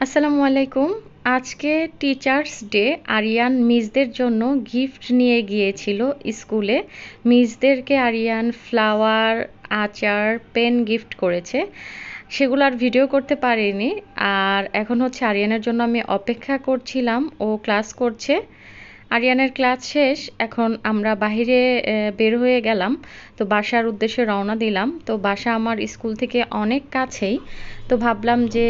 আসসালামু আলাইকুম। আজকে টিচার্স ডে। আরিয়ান মিসদের জন্য গিফট নিয়ে গিয়েছিল স্কুলে। মিসদেরকে আরিয়ান ফ্লাওয়ার, আচার, পেন গিফট করেছে। সেগুলো আর ভিডিও করতে পারিনি। আর এখন হচ্ছে আরিয়ানের জন্য আমি অপেক্ষা করছিলাম, ও ক্লাস করছে। আরিয়ানের ক্লাস শেষ, এখন আমরা বাহিরে বের হয়ে গেলাম। তো বাসার উদ্দেশ্যে রওনা দিলাম। তো বাসা আমার স্কুল থেকে অনেক কাছেই। তো ভাবলাম যে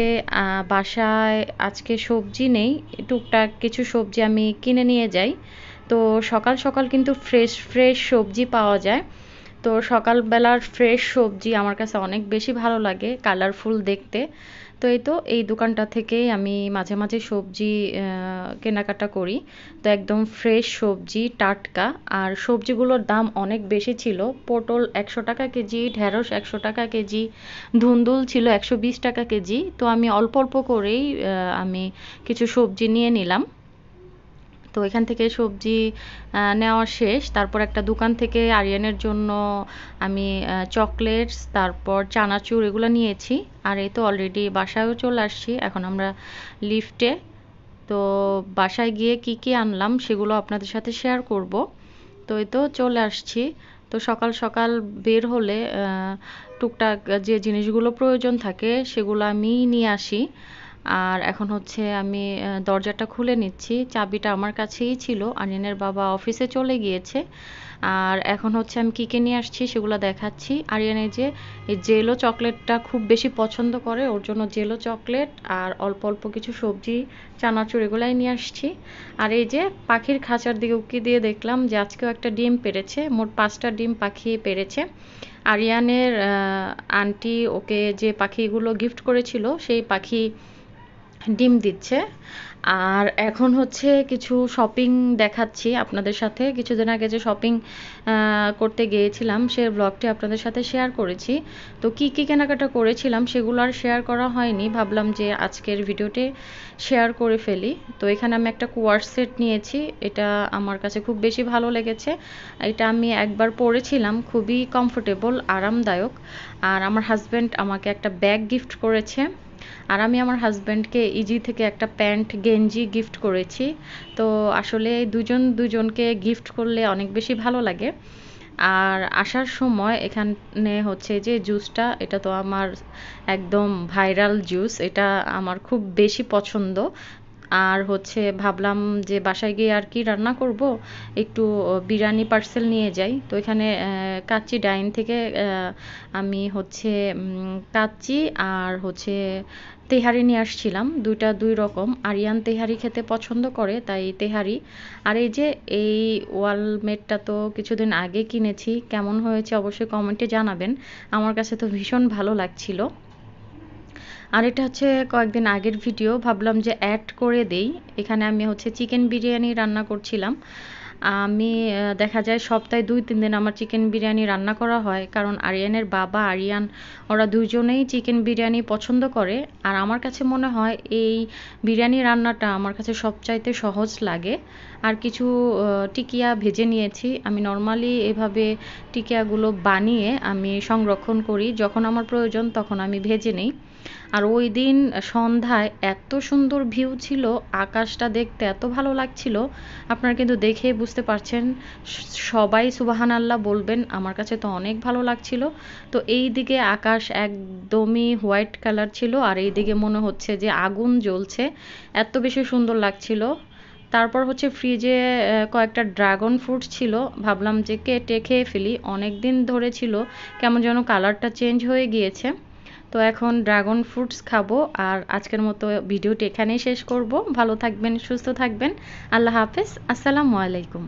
বাসায় আজকে সবজি নেই, টুকটাক কিছু সবজি আমি কিনে নিয়ে যাই। তো সকাল সকাল কিন্তু ফ্রেশ ফ্রেশ সবজি পাওয়া যায়। তো সকালবেলার ফ্রেশ সবজি আমার কাছে অনেক বেশি ভালো লাগে, কালারফুল দেখতে। তো এই দোকানটা থেকেই আমি মাঝে মাঝে সবজি কেনাকাটা করি। তো একদম ফ্রেশ সবজি, টাটকা। আর সবজিগুলোর দাম অনেক বেশি ছিল। পটল ১০০ টাকা কেজি, ঢেঁড়স ১০০ টাকা কেজি, ধুন্দুল ছিল ১২০ টাকা কেজি। তো আমি অল্প অল্প করেই আমি কিছু সবজি নিয়ে নিলাম। তো এখান থেকে সবজি নেওয়া শেষ। তারপর একটা দোকান থেকে আরিয়ানের জন্য আমি চকলেটস, তারপর চানাচুর এগুলো নিয়েছি। আর এই তো অলরেডি বাসায়ও চলে আসছি। এখন আমরা লিফটে। তো বাসায় গিয়ে কি কি আনলাম সেগুলো আপনাদের সাথে শেয়ার করব। তো এই তো চলে আসছি। তো সকাল সকাল বের হলে টুকটাক যে জিনিসগুলো প্রয়োজন থাকে সেগুলো আমি নিয়ে আসি। আর এখন হচ্ছে আমি দরজাটা খুলে নিচ্ছি। চাবিটা আমার কাছেই ছিল। আরিয়ানের বাবা অফিসে চলে গিয়েছে। আর এখন হচ্ছে আমি কী কী নিয়ে আসছি সেগুলো দেখাচ্ছি। আরিয়ানের যে এই জেলো চকলেটটা খুব বেশি পছন্দ করে, ওর জন্য জেলো চকলেট আর অল্প অল্প কিছু সবজি, চানাচুর এগুলাই নিয়ে আসছি। আর এই যে পাখির খাঁচার দিকে উকি দিয়ে দেখলাম যে আজকেও একটা ডিম পেড়েছে। মোট ৫টা ডিম পাখি পেড়েছে। আরিয়ানের আন্টি ওকে যে পাখিগুলো গিফট করেছিল সেই পাখি ডিম দিচ্ছে। আর এখন হচ্ছে কিছু শপিং দেখাচ্ছি আপনাদের সাথে। কিছুদিন আগে যে শপিং করতে গিয়েছিলাম সে ব্লগটি আপনাদের সাথে শেয়ার করেছি। তো কি কি কেনাকাটা করেছিলাম সেগুলো আর শেয়ার করা হয়নি, ভাবলাম যে আজকের ভিডিওতে শেয়ার করে ফেলি। তো এখানে আমি একটা কোয়ার্ড সেট নিয়েছি। এটা আমার কাছে খুব বেশি ভালো লেগেছে। এটা আমি একবার পরেছিলাম, খুবই কমফোর্টেবল, আরামদায়ক। আর আমার হাজব্যান্ড আমাকে একটা ব্যাগ গিফট করেছে। আর আমি আমার হাজব্যান্ডকে ইজি থেকে একটা প্যান্ট গেঞ্জি গিফট করেছি। তো আসলে দুজন দুজনকে গিফট করলে অনেক বেশি ভালো লাগে। আর আসার সময় এখানে হচ্ছে যে জুসটা, এটা তো আমার একদম ভাইরাল জুস, এটা আমার খুব বেশি পছন্দ। আর হচ্ছে ভাবলাম যে বাসায় গিয়ে আর কি রান্না করব, একটু বিরিয়ানি পার্সেল নিয়ে যাই। তো এখানে কাচ্চি ডাইন থেকে আমি হচ্ছে কাচ্চি আর হচ্ছে তেহারি নিয়ে আসছিলাম। দুইটা দুই রকম। আরিয়ান তেহারি খেতে পছন্দ করে, তাই তেহারি। আর এই যে এই ওয়ালমেটটা তো কিছুদিন আগে কিনেছি, কেমন হয়েছে অবশ্যই কমেন্টে জানাবেন। আমার কাছে তো ভীষণ ভালো লাগছিল। আর এটা হচ্ছে কয়েকদিন আগের ভিডিও, ভাবলাম যে অ্যাড করে দেই। এখানে আমি হচ্ছে চিকেন বিরিয়ানি রান্না করছিলাম। আমি দেখা যায় সপ্তাহে ২-৩ দিন আমার চিকেন বিরিয়ানি রান্না করা হয়, কারণ আরিয়ানের বাবা, আরিয়ান ওরা দুজনেই চিকেন বিরিয়ানি পছন্দ করে। আর আমার কাছে মনে হয় এই বিরিয়ানি রান্নাটা আমার কাছে সবচাইতে সহজ লাগে। আর কিছু টিকিয়া ভেজে নিয়েছি। আমি নর্মালি এভাবে টিকিয়াগুলো বানিয়ে আমি সংরক্ষণ করি, যখন আমার প্রয়োজন তখন আমি ভেজে নিই। আর ওই দিন সন্ধ্যায় এত সুন্দর ভিউ ছিল, আকাশটা দেখতে এত ভালো লাগছিল, আপনারা কিন্তু দেখেই বুঝতে পারছেন। সবাই সুবহানাল্লাহ বলবেন, আমার কাছে তো অনেক ভালো লাগছিল। তো এই দিকে আকাশ একদমই হোয়াইট কালার ছিল, আর এই দিকে মনে হচ্ছে যে আগুন জ্বলছে, এত বেশি সুন্দর লাগছিল। তারপর হচ্ছে ফ্রিজে কয়েকটা ড্রাগন ফ্রুট ছিল, ভাবলাম যে কেটে খেয়ে ফেলি। অনেক দিন ধরে ছিল, কেমন যেন কালারটা চেঞ্জ হয়ে গিয়েছে। তো এখন ড্রাগন ফ্রুটস খাবো। আর আজকের মতো ভিডিওটি এখানেই শেষ করব। ভালো থাকবেন, সুস্থ থাকবেন। আল্লাহ হাফেজ। আসসালামু আলাইকুম।